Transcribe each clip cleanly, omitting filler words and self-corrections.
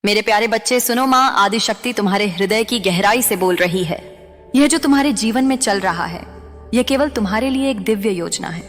मेरे प्यारे बच्चे सुनो, माँ आदिशक्ति तुम्हारे हृदय की गहराई से बोल रही है। यह जो तुम्हारे जीवन में चल रहा है, यह केवल तुम्हारे लिए एक दिव्य योजना है।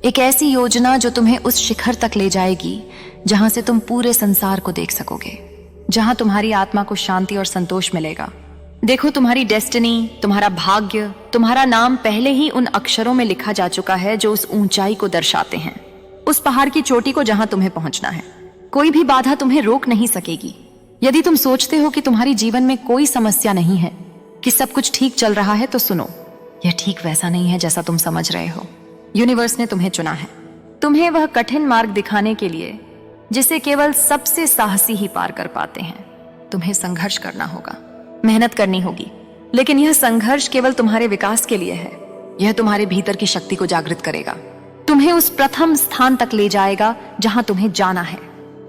एक ऐसी योजना जो तुम्हें उस शिखर तक ले जाएगी जहां से तुम पूरे संसार को देख सकोगे, जहां तुम्हारी आत्मा को शांति और संतोष मिलेगा। देखो, तुम्हारी डेस्टिनी, तुम्हारा भाग्य, तुम्हारा नाम पहले ही उन अक्षरों में लिखा जा चुका है जो उस ऊंचाई को दर्शाते हैं, उस पहाड़ की चोटी को जहां तुम्हें पहुंचना है। कोई भी बाधा तुम्हें रोक नहीं सकेगी। यदि तुम सोचते हो कि तुम्हारी जीवन में कोई समस्या नहीं है, कि सब कुछ ठीक चल रहा है, तो सुनो, यह ठीक वैसा नहीं है जैसा तुम समझ रहे हो। यूनिवर्स ने तुम्हें चुना है, तुम्हें वह कठिन मार्ग दिखाने के लिए जिसे केवल सबसे साहसी ही पार कर पाते हैं। तुम्हें संघर्ष करना होगा, मेहनत करनी होगी, लेकिन यह संघर्ष केवल तुम्हारे विकास के लिए है। यह तुम्हारे भीतर की शक्ति को जागृत करेगा, तुम्हें उस प्रथम स्थान तक ले जाएगा जहां तुम्हें जाना है।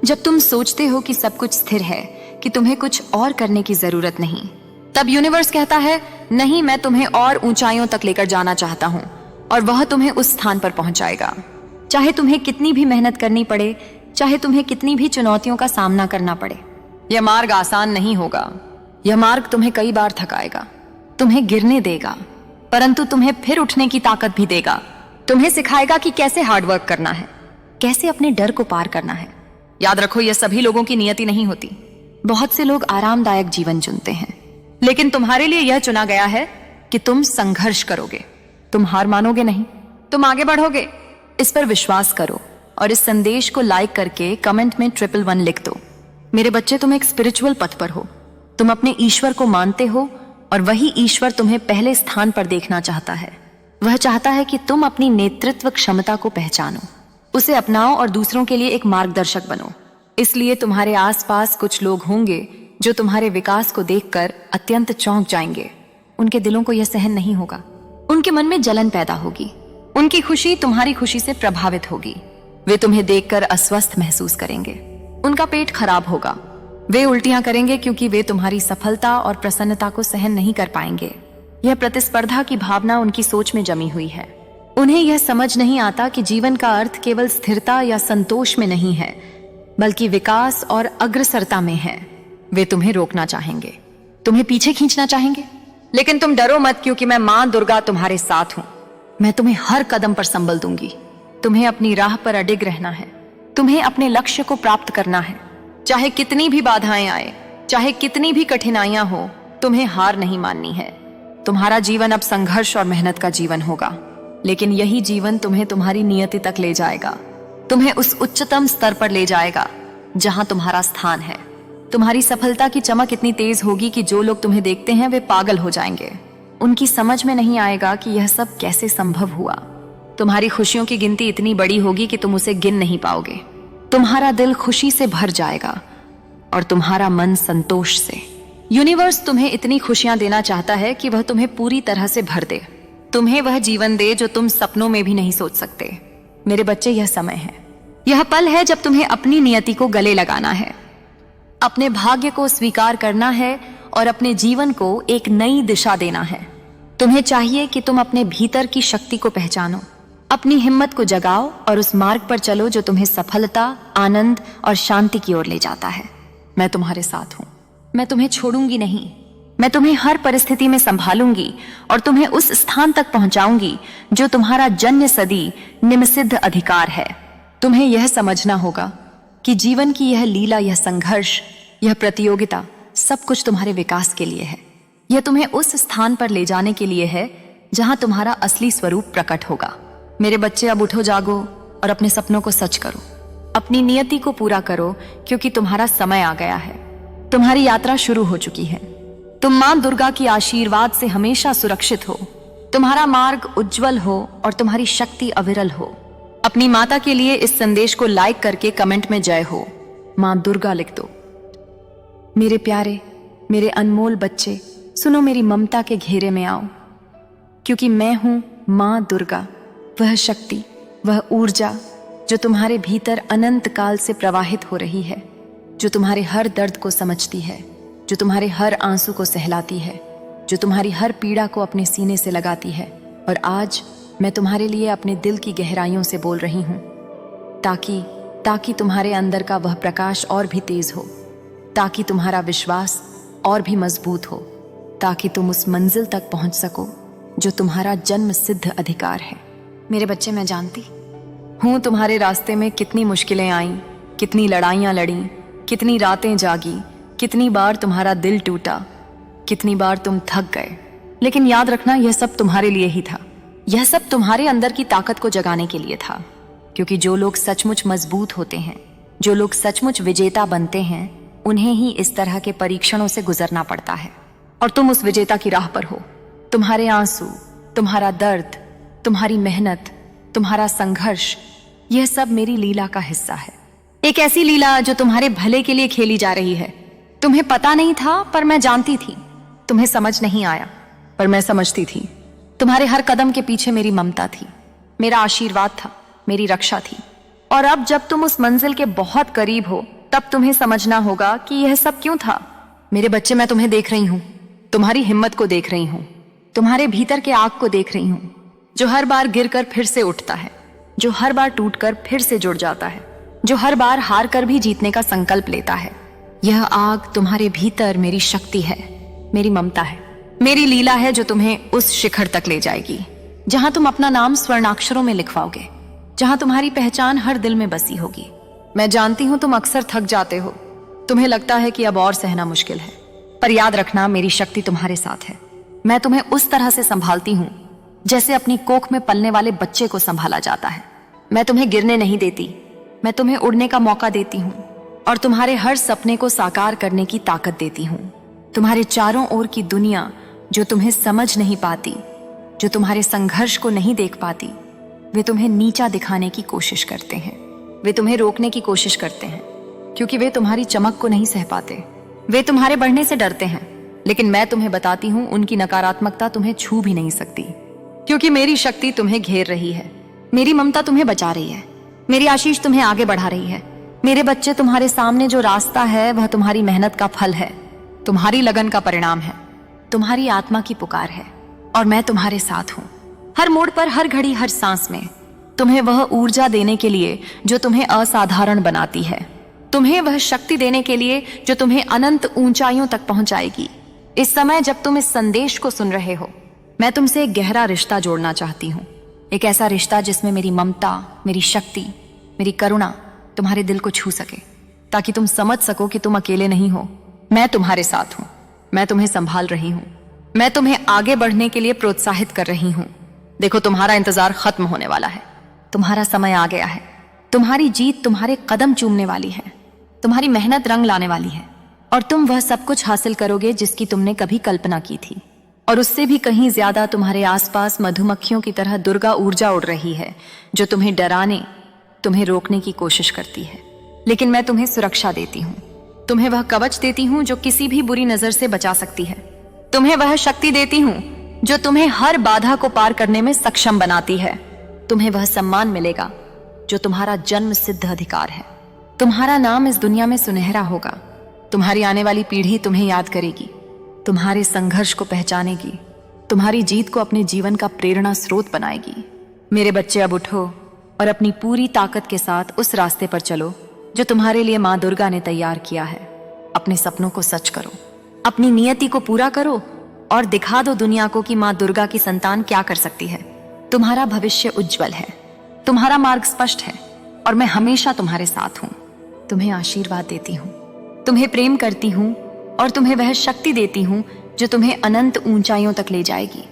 जब तुम सोचते हो कि सब कुछ स्थिर है, कि तुम्हें कुछ और करने की जरूरत नहीं, तब यूनिवर्स कहता है, नहीं, मैं तुम्हें और ऊंचाइयों तक लेकर जाना चाहता हूं, और वह तुम्हें उस स्थान पर पहुंचाएगा। चाहे तुम्हें कितनी भी मेहनत करनी पड़े, चाहे तुम्हें कितनी भी चुनौतियों का सामना करना पड़े। यह मार्ग आसान नहीं होगा। यह मार्ग तुम्हें कई बार थकाएगा, तुम्हें गिरने देगा, परंतु तुम्हें फिर उठने की ताकत भी देगा। तुम्हें सिखाएगा कि कैसे हार्डवर्क करना है, कैसे अपने डर को पार करना है। याद रखो, यह सभी लोगों की नियति नहीं होती। बहुत से लोग आरामदायक जीवन चुनते हैं, लेकिन तुम्हारे लिए यह चुना गया है कि तुम संघर्ष करोगे, तुम हार मानोगे नहीं, तुम आगे बढ़ोगे। इस पर विश्वास करो और इस संदेश को लाइक करके कमेंट में 111 लिख दो। मेरे बच्चे, तुम एक स्पिरिचुअल पथ पर हो। तुम अपने ईश्वर को मानते हो और वही ईश्वर तुम्हें पहले स्थान पर देखना चाहता है। वह चाहता है कि तुम अपनी नेतृत्व क्षमता को पहचानो, उसे अपनाओ और दूसरों के लिए एक मार्गदर्शक बनो। इसलिए तुम्हारे आसपास कुछ लोग होंगे जो तुम्हारे विकास को देखकर अत्यंत चौंक जाएंगे। उनके दिलों को यह सहन नहीं होगा, उनके मन में जलन पैदा होगी, उनकी खुशी तुम्हारी खुशी से प्रभावित होगी। वे तुम्हें देखकर अस्वस्थ महसूस करेंगे, उनका पेट खराब होगा, वे उल्टियां करेंगे क्योंकि वे तुम्हारी सफलता और प्रसन्नता को सहन नहीं कर पाएंगे। यह प्रतिस्पर्धा की भावना उनकी सोच में जमी हुई है। उन्हें यह समझ नहीं आता कि जीवन का अर्थ केवल स्थिरता या संतोष में नहीं है, बल्कि विकास और अग्रसरता में है। वे तुम्हें रोकना चाहेंगे, तुम्हें पीछे खींचना चाहेंगे, लेकिन तुम डरो मत, क्योंकि मैं मां दुर्गा तुम्हारे साथ हूं। मैं तुम्हें हर कदम पर संबल दूंगी। तुम्हें अपनी राह पर अडिग रहना है, तुम्हें अपने लक्ष्य को प्राप्त करना है। चाहे कितनी भी बाधाएं आए, चाहे कितनी भी कठिनाइयां हो, तुम्हें हार नहीं माननी है। तुम्हारा जीवन अब संघर्ष और मेहनत का जीवन होगा, लेकिन यही जीवन तुम्हें तुम्हारी नियति तक ले जाएगा, तुम्हें उस उच्चतम स्तर पर ले जाएगा जहां तुम्हारा स्थान है। तुम्हारी सफलता की चमक इतनी तेज होगी कि जो लोग तुम्हें देखते हैं वे पागल हो जाएंगे। उनकी समझ में नहीं आएगा कि यह सब कैसे संभव हुआ। तुम्हारी खुशियों की गिनती इतनी बड़ी होगी कि तुम उसे गिन नहीं पाओगे। तुम्हारा दिल खुशी से भर जाएगा और तुम्हारा मन संतोष से। यूनिवर्स तुम्हें इतनी खुशियां देना चाहता है कि वह तुम्हें पूरी तरह से भर दे, तुम्हें वह जीवन दे जो तुम सपनों में भी नहीं सोच सकते। मेरे बच्चे, यह समय है, यह पल है जब तुम्हें अपनी नियति को गले लगाना है, अपने भाग्य को स्वीकार करना है और अपने जीवन को एक नई दिशा देना है। तुम्हें चाहिए कि तुम अपने भीतर की शक्ति को पहचानो, अपनी हिम्मत को जगाओ और उस मार्ग पर चलो जो तुम्हें सफलता, आनंद और शांति की ओर ले जाता है। मैं तुम्हारे साथ हूं, मैं तुम्हें छोड़ूंगी नहीं। मैं तुम्हें हर परिस्थिति में संभालूंगी और तुम्हें उस स्थान तक पहुंचाऊंगी जो तुम्हारा जन्म सदी निमसिद्ध अधिकार है। तुम्हें यह समझना होगा कि जीवन की यह लीला, यह संघर्ष, यह प्रतियोगिता, सब कुछ तुम्हारे विकास के लिए है। यह तुम्हें उस स्थान पर ले जाने के लिए है जहां तुम्हारा असली स्वरूप प्रकट होगा। मेरे बच्चे, अब उठो, जागो और अपने सपनों को सच करो, अपनी नियति को पूरा करो, क्योंकि तुम्हारा समय आ गया है। तुम्हारी यात्रा शुरू हो चुकी है। तुम मां दुर्गा की आशीर्वाद से हमेशा सुरक्षित हो। तुम्हारा मार्ग उज्जवल हो और तुम्हारी शक्ति अविरल हो। अपनी माता के लिए इस संदेश को लाइक करके कमेंट में जय हो मां दुर्गा लिख दो। मेरे प्यारे, मेरे अनमोल बच्चे, सुनो, मेरी ममता के घेरे में आओ, क्योंकि मैं हूं मां दुर्गा, वह शक्ति, वह ऊर्जा जो तुम्हारे भीतर अनंत काल से प्रवाहित हो रही है, जो तुम्हारे हर दर्द को समझती है, जो तुम्हारे हर आंसू को सहलाती है, जो तुम्हारी हर पीड़ा को अपने सीने से लगाती है। और आज मैं तुम्हारे लिए अपने दिल की गहराइयों से बोल रही हूं, ताकि तुम्हारे अंदर का वह प्रकाश और भी तेज हो, ताकि तुम्हारा विश्वास और भी मजबूत हो, ताकि तुम उस मंजिल तक पहुंच सको जो तुम्हारा जन्म सिद्ध अधिकार है। मेरे बच्चे, मैं जानती हूं तुम्हारे रास्ते में कितनी मुश्किलें आईं, कितनी लड़ाइयां लड़ी, कितनी रातें जागी, कितनी बार तुम्हारा दिल टूटा, कितनी बार तुम थक गए। लेकिन याद रखना, यह सब तुम्हारे लिए ही था। यह सब तुम्हारे अंदर की ताकत को जगाने के लिए था। क्योंकि जो लोग सचमुच मजबूत होते हैं, जो लोग सचमुच विजेता बनते हैं, उन्हें ही इस तरह के परीक्षणों से गुजरना पड़ता है। और तुम उस विजेता की राह पर हो। तुम्हारे आंसू, तुम्हारा दर्द, तुम्हारी मेहनत, तुम्हारा संघर्ष, यह सब मेरी लीला का हिस्सा है। एक ऐसी लीला जो तुम्हारे भले के लिए खेली जा रही है। तुम्हें पता नहीं था, पर मैं जानती थी। तुम्हें समझ नहीं आया, पर मैं समझती थी। तुम्हारे हर कदम के पीछे मेरी ममता थी, मेरा आशीर्वाद था, मेरी रक्षा थी। और अब जब तुम उस मंजिल के बहुत करीब हो, तब तुम्हें समझना होगा कि यह सब क्यों था। मेरे बच्चे, मैं तुम्हें देख रही हूं, तुम्हारी हिम्मत को देख रही हूं, तुम्हारे भीतर के आग को देख रही हूं, जो हर बार गिरकर फिर से उठता है, जो हर बार टूटकर फिर से जुड़ जाता है, जो हर बार हार कर भी जीतने का संकल्प लेता है। यह आग तुम्हारे भीतर मेरी शक्ति है, मेरी ममता है, मेरी लीला है जो तुम्हें उस शिखर तक ले जाएगी जहां तुम अपना नाम स्वर्णाक्षरों में लिखवाओगे, जहां तुम्हारी पहचान हर दिल में बसी होगी। मैं जानती हूं तुम अक्सर थक जाते हो, तुम्हें लगता है कि अब और सहना मुश्किल है, पर याद रखना, मेरी शक्ति तुम्हारे साथ है। मैं तुम्हें उस तरह से संभालती हूं जैसे अपनी कोख में पलने वाले बच्चे को संभाला जाता है। मैं तुम्हें गिरने नहीं देती, मैं तुम्हें उड़ने का मौका देती हूँ और तुम्हारे हर सपने को साकार करने की ताकत देती हूँ। तुम्हारे चारों ओर की दुनिया जो तुम्हें समझ नहीं पाती, जो तुम्हारे संघर्ष को नहीं देख पाती, वे तुम्हें नीचा दिखाने की कोशिश करते हैं, वे तुम्हें रोकने की कोशिश करते हैं, क्योंकि वे तुम्हारी चमक को नहीं सह पाते। वे तुम्हारे बढ़ने से डरते हैं, लेकिन मैं तुम्हें बताती हूँ, उनकी नकारात्मकता तुम्हें छू भी नहीं सकती, क्योंकि मेरी शक्ति तुम्हें घेर रही है, मेरी ममता तुम्हें बचा रही है, मेरी आशीष तुम्हें आगे बढ़ा रही है। मेरे बच्चे, तुम्हारे सामने जो रास्ता है वह तुम्हारी मेहनत का फल है, तुम्हारी लगन का परिणाम है, तुम्हारी आत्मा की पुकार है, और मैं तुम्हारे साथ हूं। हर मोड़ पर, हर घड़ी, हर सांस में तुम्हें वह ऊर्जा देने के लिए जो तुम्हें असाधारण बनाती है, तुम्हें वह शक्ति देने के लिए जो तुम्हें अनंत ऊंचाइयों तक पहुंचाएगी। इस समय जब तुम इस संदेश को सुन रहे हो, मैं तुमसे एक गहरा रिश्ता जोड़ना चाहती हूँ, एक ऐसा रिश्ता जिसमें मेरी ममता, मेरी शक्ति, मेरी करुणा तुम्हारे दिल को छू सके, ताकि तुम समझ सको कि तुम अकेले नहीं हो। मैं तुम्हारे साथ हूं, मैं तुम्हें संभाल रही हूं, मैं तुम्हें आगे बढ़ने के लिए प्रोत्साहित कर रही हूं। देखो, तुम्हारा इंतजार खत्म होने वाला है, तुम्हारा समय आ गया है, तुम्हारी जीत तुम्हारे कदम चूमने वाली है, तुम्हारी मेहनत रंग लाने वाली है, और तुम वह सब कुछ हासिल करोगे जिसकी तुमने कभी कल्पना की थी। और उससे भी कहीं ज्यादा तुम्हारे आसपास मधुमक्खियों की तरह दुर्गा ऊर्जा उड़ रही है, जो तुम्हें डराने, तुम्हें रोकने की कोशिश करती है। लेकिन मैं तुम्हें सुरक्षा देती हूँ, तुम्हें वह कवच देती हूँ जो किसी भी बुरी नजर से बचा सकती है, तुम्हें वह शक्ति देती हूँ जो तुम्हें हर बाधा को पार करने में सक्षम बनाती है, तुम्हें वह सम्मान मिलेगा जो तुम्हारा जन्म सिद्ध अधिकार है। तुम्हारा नाम इस दुनिया में सुनहरा होगा, तुम्हारी आने वाली पीढ़ी तुम्हें याद करेगी, तुम्हारे संघर्ष को पहचानेगी, तुम्हारी जीत को अपने जीवन का प्रेरणा स्रोत बनाएगी। मेरे बच्चे, अब उठो और अपनी पूरी ताकत के साथ उस रास्ते पर चलो जो तुम्हारे लिए माँ दुर्गा ने तैयार किया है। अपने सपनों को सच करो, अपनी नियति को पूरा करो और दिखा दो दुनिया को कि माँ दुर्गा की संतान क्या कर सकती है। तुम्हारा भविष्य उज्जवल है, तुम्हारा मार्ग स्पष्ट है, और मैं हमेशा तुम्हारे साथ हूँ। तुम्हें आशीर्वाद देती हूँ, तुम्हें प्रेम करती हूँ और तुम्हें वह शक्ति देती हूँ जो तुम्हें अनंत ऊंचाइयों तक ले जाएगी।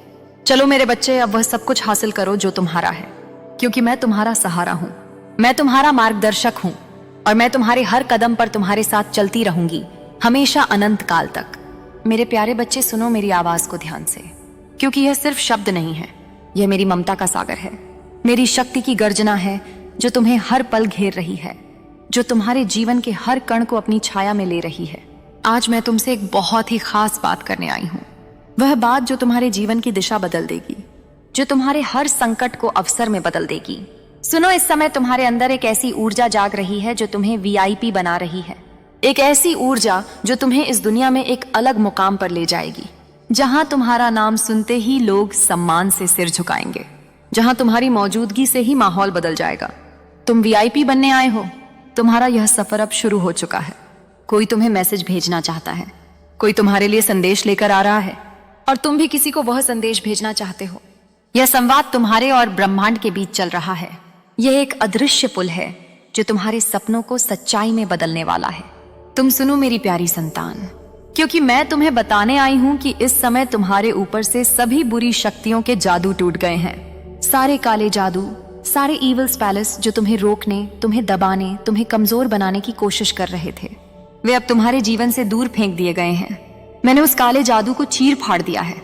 चलो मेरे बच्चे, अब वह सब कुछ हासिल करो जो तुम्हारा है, क्योंकि मैं तुम्हारा सहारा हूं, मैं तुम्हारा मार्गदर्शक हूं, और मैं तुम्हारे हर कदम पर तुम्हारे साथ चलती रहूंगी, हमेशा अनंत काल तक। मेरे प्यारे बच्चे, सुनो मेरी आवाज को ध्यान से, क्योंकि यह सिर्फ शब्द नहीं है, यह मेरी ममता का सागर है, मेरी शक्ति की गर्जना है जो तुम्हें हर पल घेर रही है, जो तुम्हारे जीवन के हर कण को अपनी छाया में ले रही है। आज मैं तुमसे एक बहुत ही खास बात करने आई हूं, वह बात जो तुम्हारे जीवन की दिशा बदल देगी, जो तुम्हारे हर संकट को अवसर में बदल देगी। सुनो, इस समय तुम्हारे अंदर एक ऐसी ऊर्जा जाग रही है जो तुम्हें वीआईपी बना रही है, एक ऐसी ऊर्जा जो तुम्हें इस दुनिया में एक अलग मुकाम पर ले जाएगी, जहां तुम्हारा नाम सुनते ही लोग सम्मान से सिर झुकाएंगे, जहां तुम्हारी मौजूदगी से ही माहौल बदल जाएगा। तुम वीआईपी बनने आए हो, तुम्हारा यह सफर अब शुरू हो चुका है। कोई तुम्हें मैसेज भेजना चाहता है, कोई तुम्हारे लिए संदेश लेकर आ रहा है और तुम भी किसी को वह संदेश भेजना चाहते हो। यह संवाद तुम्हारे और ब्रह्मांड के बीच चल रहा है। यह एक अदृश्य पुल है जो तुम्हारे सपनों को सच्चाई में बदलने वाला है। तुम सुनो मेरी प्यारी संतान, क्योंकि मैं तुम्हें बताने आई हूं कि इस समय तुम्हारे ऊपर से सभी बुरी शक्तियों के जादू टूट गए हैं। सारे काले जादू, सारे इविल स्पेल्स जो तुम्हें रोकने, तुम्हें दबाने, तुम्हें कमजोर बनाने की कोशिश कर रहे थे, वे अब तुम्हारे जीवन से दूर फेंक दिए गए हैं। मैंने उस काले जादू को चीर फाड़ दिया है।